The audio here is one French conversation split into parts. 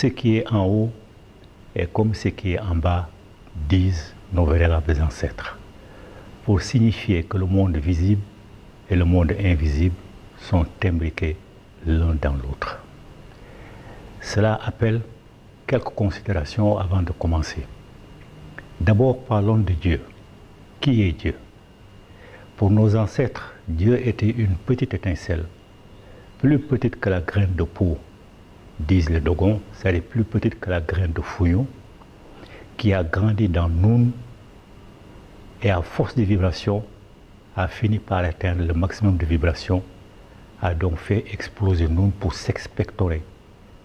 ce qui est en haut est comme ce qui est en bas, disent nos vénérables ancêtres, pour signifier que le monde visible et le monde invisible sont imbriqués l'un dans l'autre. Cela appelle quelques considérations avant de commencer. D'abord, parlons de Dieu. Qui est Dieu? Pour nos ancêtres, Dieu était une petite étincelle, plus petite que la graine de peau, disent les Dogons, c'est-à-dire plus petite que la graine de fouillon, qui a grandi dans nous et à force de vibration a fini par atteindre le maximum de vibration, a donc fait exploser nous pour s'expectorer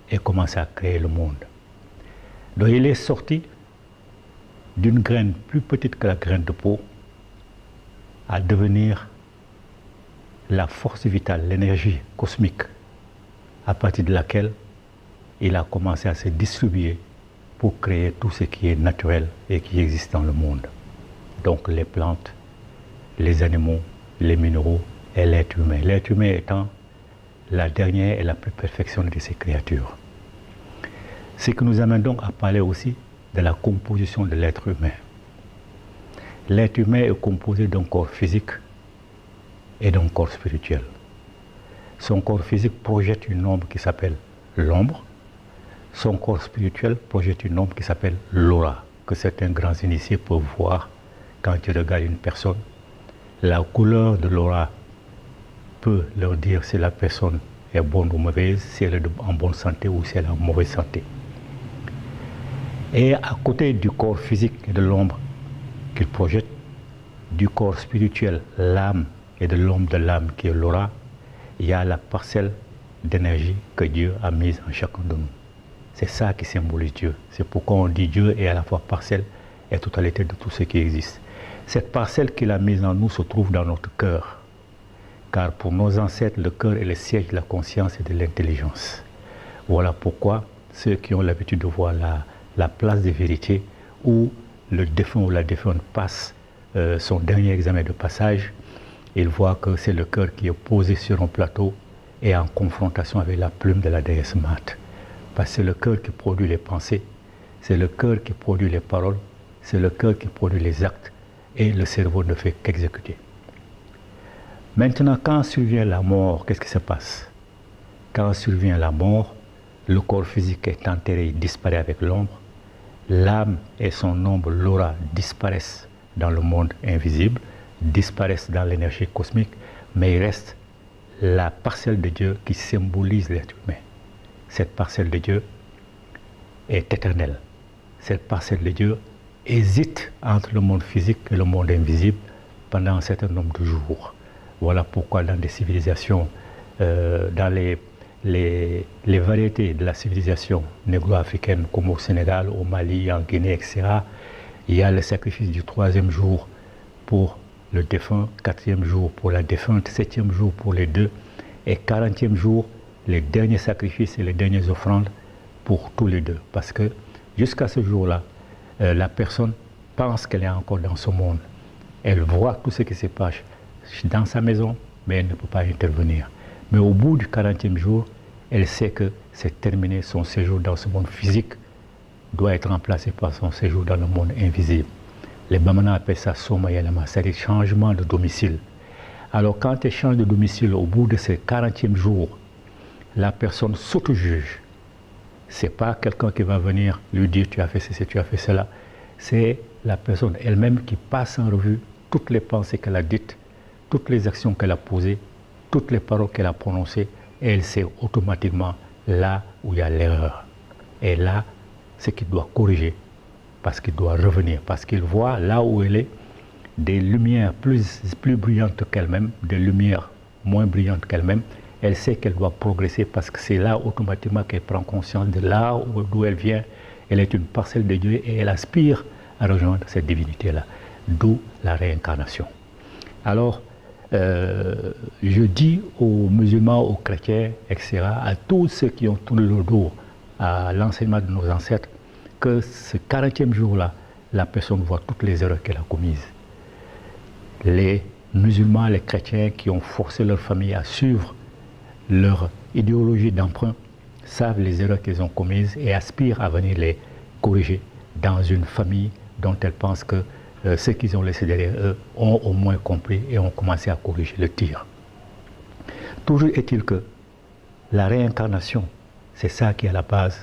et commencer à créer le monde. Donc il est sorti d'une graine plus petite que la graine de peau à devenir la force vitale, l'énergie cosmique, à partir de laquelle il a commencé à se distribuer pour créer tout ce qui est naturel et qui existe dans le monde. Donc les plantes, les animaux, les minéraux et l'être humain. L'être humain étant la dernière et la plus perfectionnée de ces créatures. Ce qui nous amène donc à parler aussi de la composition de l'être humain. L'être humain est composé d'un corps physique et d'un corps spirituel. Son corps physique projette une ombre qui s'appelle l'ombre. Son corps spirituel projette une ombre qui s'appelle l'aura, que certains grands initiés peuvent voir quand ils regardent une personne. La couleur de l'aura peut leur dire si la personne est bonne ou mauvaise, si elle est en bonne santé ou si elle est en mauvaise santé. Et à côté du corps physique et de l'ombre qu'il projette, du corps spirituel, l'âme, et de l'ombre de l'âme qui est l'aura, il y a la parcelle d'énergie que Dieu a mise en chacun de nous. C'est ça qui symbolise Dieu. C'est pourquoi on dit Dieu est à la fois parcelle et totalité de tout ce qui existe. Cette parcelle qu'il a mise en nous se trouve dans notre cœur. Car pour nos ancêtres, le cœur est le siège de la conscience et de l'intelligence. Voilà pourquoi ceux qui ont l'habitude de voir la place des vérités où le défunt ou la défunte passe son dernier examen de passage, il voit que c'est le cœur qui est posé sur un plateau et en confrontation avec la plume de la déesse Mate. Parce que c'est le cœur qui produit les pensées, c'est le cœur qui produit les paroles, c'est le cœur qui produit les actes et le cerveau ne fait qu'exécuter. Maintenant, quand survient la mort, qu'est-ce qui se passe? Quand survient la mort, le corps physique est enterré, il disparaît avec l'ombre, l'âme et son ombre, l'aura, disparaissent dans le monde invisible, disparaissent dans l'énergie cosmique, mais il reste la parcelle de Dieu qui symbolise l'être humain. Cette parcelle de Dieu est éternelle. Cette parcelle de Dieu hésite entre le monde physique et le monde invisible pendant un certain nombre de jours. Voilà pourquoi dans des civilisations, dans les variétés de la civilisation négro-africaine comme au Sénégal, au Mali, en Guinée, etc., il y a le sacrifice du 3e jour pour le défunt, 4e jour pour la défunte, 7e jour pour les deux, et 40e jour, les derniers sacrifices et les dernières offrandes pour tous les deux. Parce que jusqu'à ce jour-là, la personne pense qu'elle est encore dans ce monde. Elle voit tout ce qui se passe dans sa maison, mais elle ne peut pas intervenir. Mais au bout du 40e jour, elle sait que c'est terminé, son séjour dans ce monde physique doit être remplacé par son séjour dans le monde invisible. Les Bamana appellent ça Somayalama, c'est-à-dire changement de domicile. Alors quand elle change de domicile au bout de ce 40e jour, la personne s'auto-juge. Ce n'est pas quelqu'un qui va venir lui dire tu as fait ceci, tu as fait cela. C'est la personne elle-même qui passe en revue toutes les pensées qu'elle a dites, toutes les actions qu'elle a posées, toutes les paroles qu'elle a prononcées, et elle sait automatiquement là où il y a l'erreur. Et là, ce qu'il doit corriger, parce qu'il doit revenir, parce qu'il voit là où elle est des lumières plus brillantes qu'elle-même, des lumières moins brillantes qu'elle-même. Elle sait qu'elle doit progresser parce que c'est là automatiquement qu'elle prend conscience de là d'où elle vient. Elle est une parcelle de Dieu et elle aspire à rejoindre cette divinité-là, d'où la réincarnation. Alors, je dis aux musulmans, aux chrétiens, etc., à tous ceux qui ont tourné le dos à l'enseignement de nos ancêtres, que ce 40e jour-là, la personne voit toutes les erreurs qu'elle a commises. Les musulmans, les chrétiens qui ont forcé leur famille à suivre leur idéologie d'emprunt, savent les erreurs qu'ils ont commises et aspirent à venir les corriger dans une famille dont elles pensent que ceux qu'ils ont laissés derrière eux ont au moins compris et ont commencé à corriger le tir. Toujours est-il que la réincarnation, c'est ça qui est à la base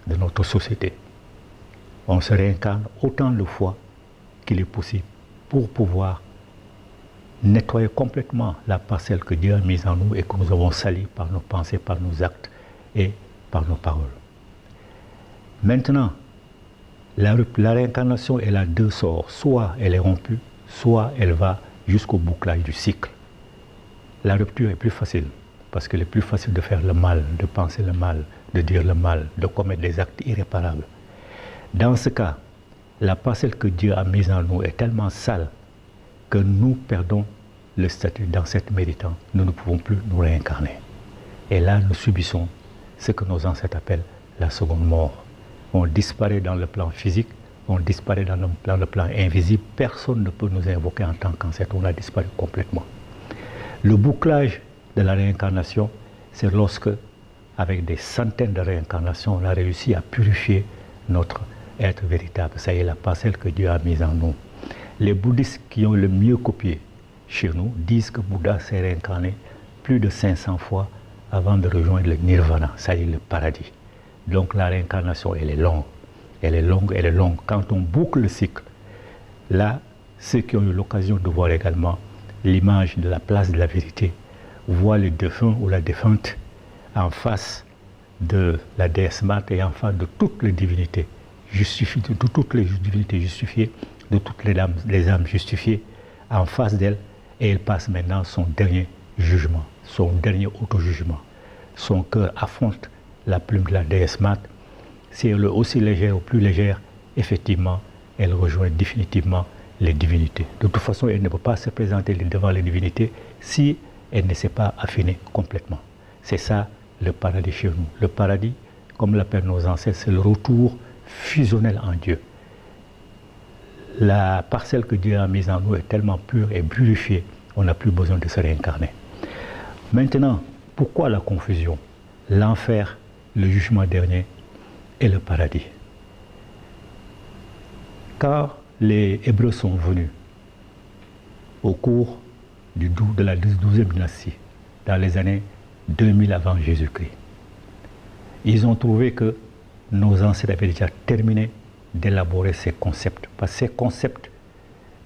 de notre société. On se réincarne autant de fois qu'il est possible pour pouvoir nettoyer complètement la parcelle que Dieu a mise en nous et que nous avons salie par nos pensées, par nos actes et par nos paroles. Maintenant, la réincarnation, elle a deux sorts. Soit elle est rompue, soit elle va jusqu'au bouclage du cycle. La rupture est plus facile, parce qu'il est plus facile de faire le mal, de penser le mal, de dire le mal, de commettre des actes irréparables. Dans ce cas, la parcelle que Dieu a mise en nous est tellement sale que nous perdons le statut d'ancêtre méritant. Nous ne pouvons plus nous réincarner. Et là, nous subissons ce que nos ancêtres appellent la seconde mort. On disparaît dans le plan physique, on disparaît dans le plan invisible. Personne ne peut nous invoquer en tant qu'ancêtre. On a disparu complètement. Le bouclage de la réincarnation, c'est lorsque, avec des centaines de réincarnations, on a réussi à purifier notre être véritable. Ça y est, la parcelle que Dieu a mise en nous. Les bouddhistes qui ont le mieux copié chez nous disent que Bouddha s'est réincarné plus de 500 fois avant de rejoindre le nirvana, c'est-à-dire le paradis. Donc la réincarnation, elle est longue. Elle est longue, elle est longue. Quand on boucle le cycle, là, ceux qui ont eu l'occasion de voir également l'image de la place de la vérité voient le défunt ou la défunte en face de la déesse Mate et en face de toutes les divinités justifiées, de toutes les divinités justifiées, de toutes les âmes justifiées en face d'elle, et elle passe maintenant son dernier jugement, son dernier auto-jugement. Son cœur affronte la plume de la déesse Mate. Si elle est aussi légère ou plus légère, effectivement, elle rejoint définitivement les divinités. De toute façon, elle ne peut pas se présenter devant les divinités si elle ne s'est pas affinée complètement. C'est ça le paradis chez nous. Le paradis, comme l'appellent nos ancêtres, c'est le retour fusionnel en Dieu. La parcelle que Dieu a mise en nous est tellement pure et purifiée, on n'a plus besoin de se réincarner. Maintenant, pourquoi la confusion? L'enfer, le jugement dernier et le paradis. Quand les Hébreux sont venus au cours de la 12e dynastie, dans les années 2000 avant Jésus-Christ, ils ont trouvé que nos ancêtres avaient déjà terminé d'élaborer ces concepts. Parce que ces concepts,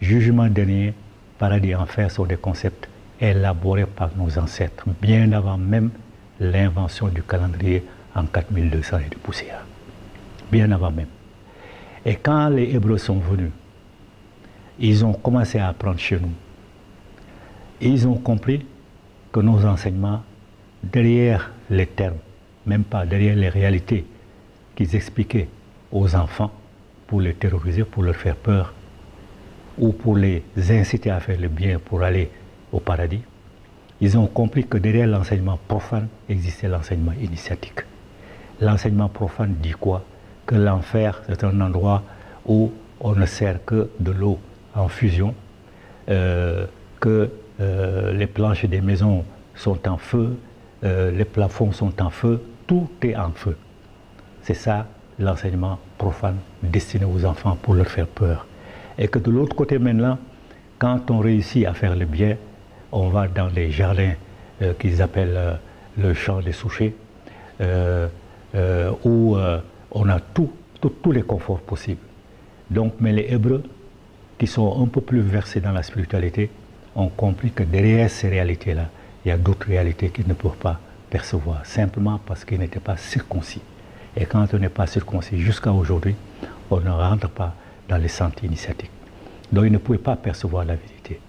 jugement dernier, paradis, enfer, sont des concepts élaborés par nos ancêtres, bien avant même l'invention du calendrier en 4200 et de poussière. Bien avant même. Et quand les Hébreux sont venus, ils ont commencé à apprendre chez nous. Ils ont compris que nos enseignements, derrière les termes, même pas derrière les réalités qu'ils expliquaient aux enfants pour les terroriser, pour leur faire peur, ou pour les inciter à faire le bien pour aller au paradis, ils ont compris que derrière l'enseignement profane existait l'enseignement initiatique. L'enseignement profane dit quoi? Que l'enfer, c'est un endroit où on ne sert que de l'eau en fusion, que les planches des maisons sont en feu, les plafonds sont en feu, tout est en feu. C'est ça l'enseignement profane destiné aux enfants pour leur faire peur. Et que de l'autre côté maintenant, quand on réussit à faire le bien, on va dans les jardins qu'ils appellent le champ des souchets, où on a tous les conforts possibles. Donc, mais les Hébreux, qui sont un peu plus versés dans la spiritualité, ont compris que derrière ces réalités-là, il y a d'autres réalités qu'ils ne peuvent pas percevoir, simplement parce qu'ils n'étaient pas circoncis. Et quand on n'est pas circoncis, jusqu'à aujourd'hui, on ne rentre pas dans les centres initiatiques. Donc ils ne pouvaient pas percevoir la vérité.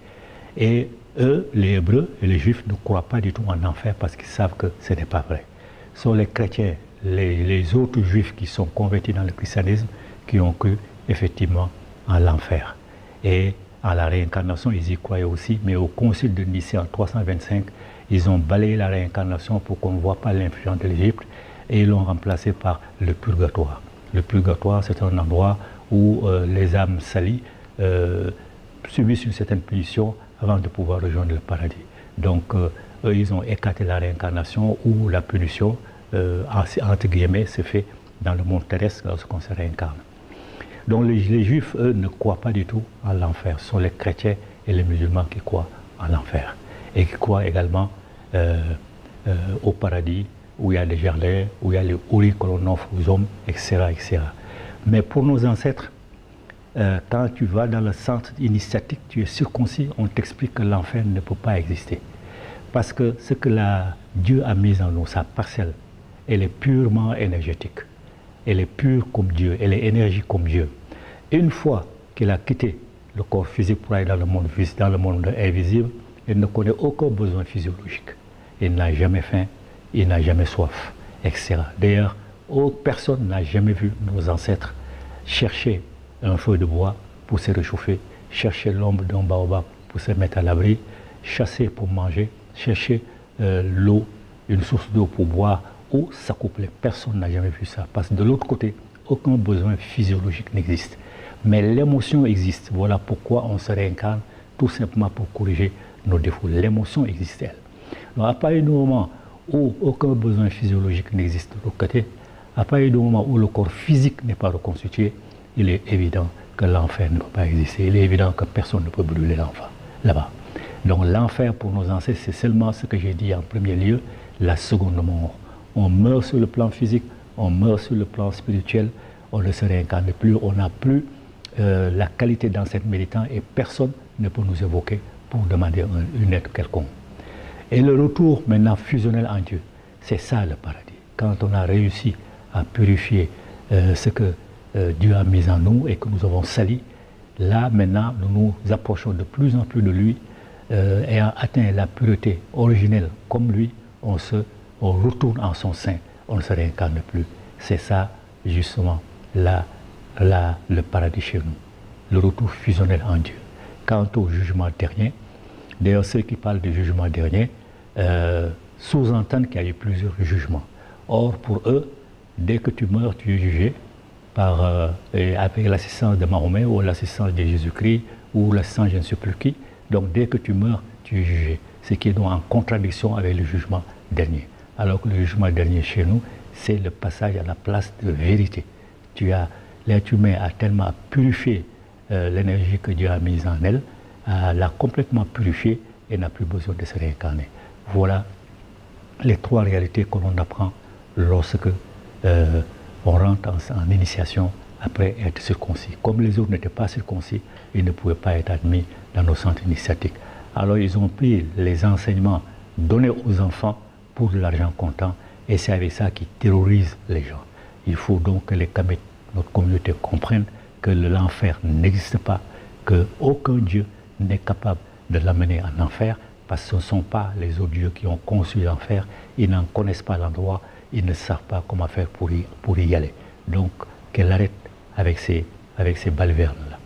Et eux, les Hébreux et les Juifs, ne croient pas du tout en enfer parce qu'ils savent que ce n'est pas vrai. Ce sont les chrétiens, les autres Juifs qui sont convertis dans le christianisme, qui ont cru effectivement en l'enfer. Et à la réincarnation, ils y croyaient aussi, mais au concile de Nicée en 325, ils ont balayé la réincarnation pour qu'on ne voit pas l'influence de l'Égypte et ils l'ont remplacé par le purgatoire. Le purgatoire, c'est un endroit où les âmes salies subissent une certaine punition avant de pouvoir rejoindre le paradis. Donc, eux, ils ont écarté la réincarnation ou la punition entre guillemets, se fait dans le monde terrestre lorsqu'on se réincarne. Donc les Juifs, eux, ne croient pas du tout en l'enfer. Ce sont les chrétiens et les musulmans qui croient en l'enfer. Et qui croient également au paradis, où il y a des jardins, où il y a les houris que l'on offre aux hommes, etc., etc. Mais pour nos ancêtres, quand tu vas dans le centre initiatique, tu es circoncis, on t'explique que l'enfer ne peut pas exister. Parce que ce que Dieu a mis en nous, sa parcelle, elle est purement énergétique. Elle est pure comme Dieu, elle est énergie comme Dieu. Et une fois qu'il a quitté le corps physique pour aller dans le monde invisible, il ne connaît aucun besoin physiologique. Il n'a jamais faim, il n'a jamais soif, etc. D'ailleurs, personne n'a jamais vu nos ancêtres chercher un feu de bois pour se réchauffer, chercher l'ombre d'un baobab pour se mettre à l'abri, chasser pour manger, chercher l'eau, une source d'eau pour boire ou s'accoupler. Personne n'a jamais vu ça. Parce que de l'autre côté, aucun besoin physiologique n'existe. Mais l'émotion existe. Voilà pourquoi on se réincarne, tout simplement pour corriger nos défauts. L'émotion existe, elle. Donc à partir du moment où aucun besoin physiologique n'existe de l'autre côté, à partir du moment où le corps physique n'est pas reconstitué, il est évident que l'enfer ne peut pas exister. Il est évident que personne ne peut brûler l'enfer là-bas. Donc l'enfer pour nos ancêtres, c'est seulement ce que j'ai dit en premier lieu, la seconde mort. On meurt sur le plan physique, on meurt sur le plan spirituel, on ne se réincarne plus, on n'a plus la qualité d'ancêtre méritant et personne ne peut nous évoquer pour demander une aide quelconque. Et le retour maintenant fusionnel en Dieu, c'est ça le paradis. Quand on a réussi à purifier ce que Dieu a mis en nous et que nous avons sali, là maintenant nous nous approchons de plus en plus de lui, ayant atteint la pureté originelle comme lui, on retourne en son sein, on ne se réincarne plus. C'est ça justement le paradis chez nous, le retour fusionnel en Dieu. Quant au jugement dernier, d'ailleurs ceux qui parlent du jugement dernier sous-entendent qu'il y a eu plusieurs jugements. Or pour eux, dès que tu meurs, tu es jugé avec l'assistance de Mahomet ou l'assistance de Jésus-Christ ou l'assistance de je ne sais plus qui. Donc dès que tu meurs, tu es jugé. Ce qui est donc en contradiction avec le jugement dernier. Alors que le jugement dernier chez nous, c'est le passage à la place de vérité. L'être humain a tellement purifié l'énergie que Dieu a mise en elle, l'a complètement purifiée et n'a plus besoin de se réincarner. Voilà les trois réalités que l'on apprend lorsque on rentre en initiation après être circoncis. Comme les autres n'étaient pas circoncis, ils ne pouvaient pas être admis dans nos centres initiatiques. Alors ils ont pris les enseignements donnés aux enfants pour de l'argent comptant et c'est avec ça qu'ils terrorisent les gens. Il faut donc que notre communauté comprenne que l'enfer n'existe pas, qu'aucun Dieu n'est capable de l'amener en enfer parce que ce ne sont pas les autres dieux qui ont conçu l'enfer, ils n'en connaissent pas l'endroit, ils ne savent pas comment faire pour y aller. Donc qu'elle arrête avec ces balivernes-là.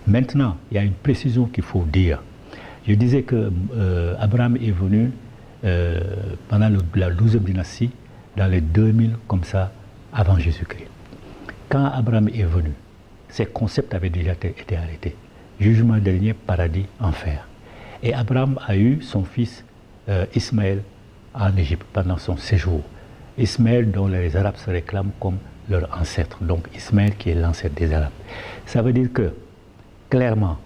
Maintenant, il y a une précision qu'il faut dire. Je disais que Abraham est venu pendant la 12e dynastie, dans les 2000 comme ça, avant Jésus-Christ. Quand Abraham est venu, ces concepts avaient déjà été arrêtés. Jugement dernier, paradis, enfer. Et Abraham a eu son fils Ismaël en Égypte pendant son séjour. Ismaël dont les Arabes se réclament comme leur ancêtre. Donc Ismaël qui est l'ancêtre des Arabes. Ça veut dire que, clairement,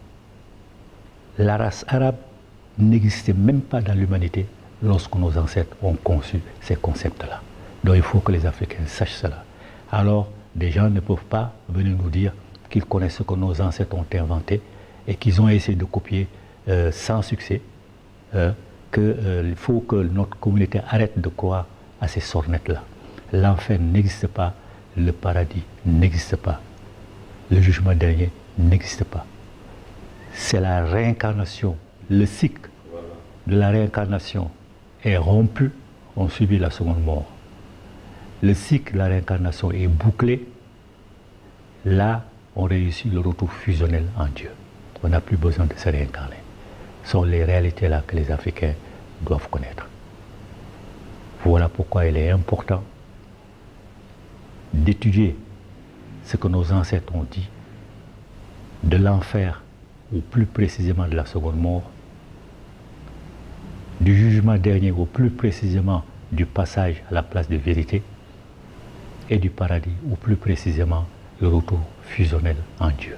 la race arabe n'existait même pas dans l'humanité lorsque nos ancêtres ont conçu ces concepts-là. Donc il faut que les Africains sachent cela. Alors, des gens ne peuvent pas venir nous dire qu'ils connaissent ce que nos ancêtres ont inventé et qu'ils ont essayé de copier sans succès, qu'il faut que notre communauté arrête de croire à ces sornettes-là. L'enfer n'existe pas, le paradis n'existe pas, le jugement dernier n'existe pas. C'est la réincarnation, le cycle de la réincarnation est rompu, on subit la seconde mort. Le cycle de la réincarnation est bouclé, là on réussit le retour fusionnel en Dieu. On n'a plus besoin de se réincarner. Ce sont les réalités là que les Africains doivent connaître. Voilà pourquoi il est important d'étudier ce que nos ancêtres ont dit de l'enfer, ou plus précisément de la seconde mort, du jugement dernier, ou plus précisément du passage à la place de vérité et du paradis, ou plus précisément le retour fusionnel en Dieu.